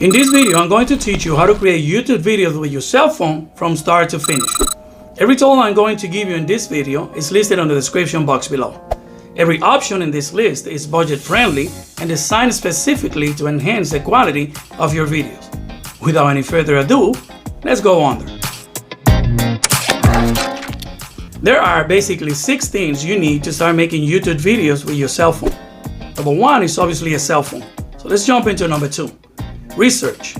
In this video, I'm going to teach you how to create YouTube videos with your cell phone from start to finish. Every tool I'm going to give you in this video is listed on the description box below. Every option in this list is budget friendly and designed specifically to enhance the quality of your videos. Without any further ado, let's go on there. There are basically 6 things you need to start making YouTube videos with your cell phone. Number 1 is obviously a cell phone. So let's jump into number 2. Research.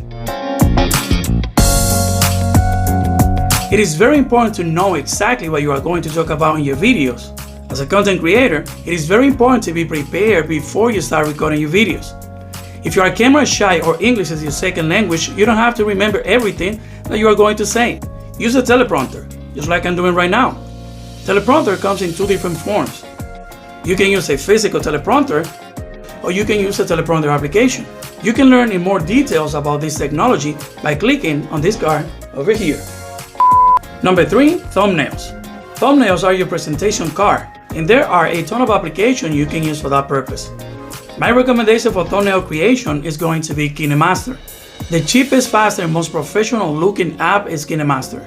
It is very important to know exactly what you are going to talk about in your videos. As a content creator, it is very important to be prepared before you start recording your videos. If you are camera shy or English is your second language, you don't have to remember everything that you are going to say. Use a teleprompter, just like I'm doing right now. Teleprompter comes in 2 different forms. You can use a physical teleprompter, or you can use a teleprompter application. You can learn in more details about this technology by clicking on this card over here. Number 3, thumbnails. Thumbnails are your presentation card, and there are a ton of applications you can use for that purpose. My recommendation for thumbnail creation is going to be KineMaster. The cheapest, faster, and most professional looking app is KineMaster.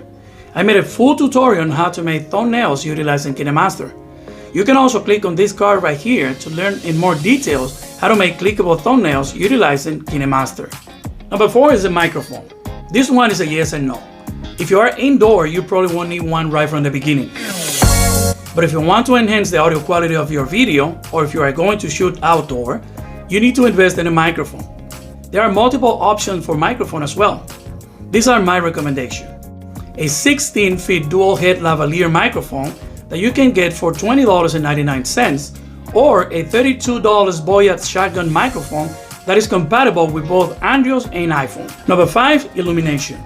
I made a full tutorial on how to make thumbnails utilizing KineMaster. You can also click on this card right here to learn in more details how to make clickable thumbnails utilizing KineMaster. Number 4 is the microphone. This one is a yes and no. If you are indoor, you probably won't need one right from the beginning. But if you want to enhance the audio quality of your video, or if you are going to shoot outdoor, you need to invest in a microphone. There are multiple options for microphone as well. These are my recommendation. A 16-feet dual head lavalier microphone that you can get for $20.99, or a $32 voya shotgun microphone that is compatible with both Android and iPhone. Number 5, illumination.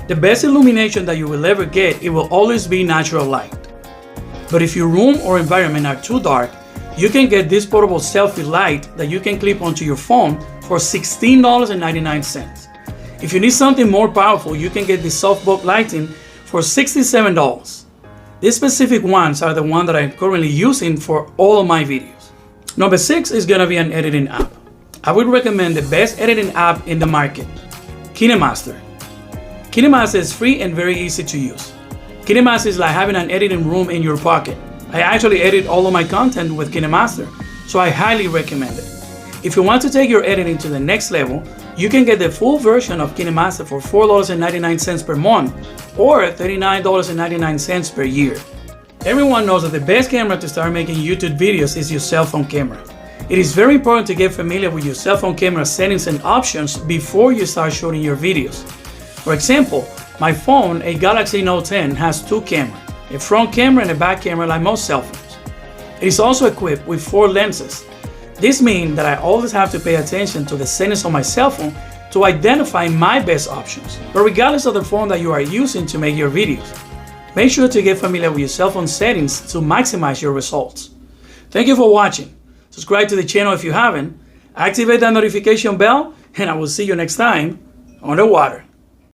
The best illumination that you will ever get, it will always be natural light. But if your room or environment are too dark, you can get this portable selfie light that you can clip onto your phone for $16.99. If you need something more powerful, you can get the softbox lighting for $67. These specific ones are the ones that I'm currently using for all of my videos. Number 6 is gonna be an editing app. I would recommend the best editing app in the market, KineMaster. KineMaster is free and very easy to use. KineMaster is like having an editing room in your pocket. I actually edit all of my content with KineMaster, so I highly recommend it. If you want to take your editing to the next level, you can get the full version of KineMaster for $4.99 per month or $39.99 per year. Everyone knows that the best camera to start making YouTube videos is your cell phone camera. It is very important to get familiar with your cell phone camera settings and options before you start shooting your videos. For example, my phone, a Galaxy Note 10, has 2 cameras, a front camera and a back camera like most cell phones. It is also equipped with 4 lenses. This means that I always have to pay attention to the settings on my cell phone to identify my best options. But regardless of the phone that you are using to make your videos, make sure to get familiar with your cell phone settings to maximize your results. Thank you for watching. Subscribe to the channel if you haven't, activate that notification bell, and I will see you next time on the water.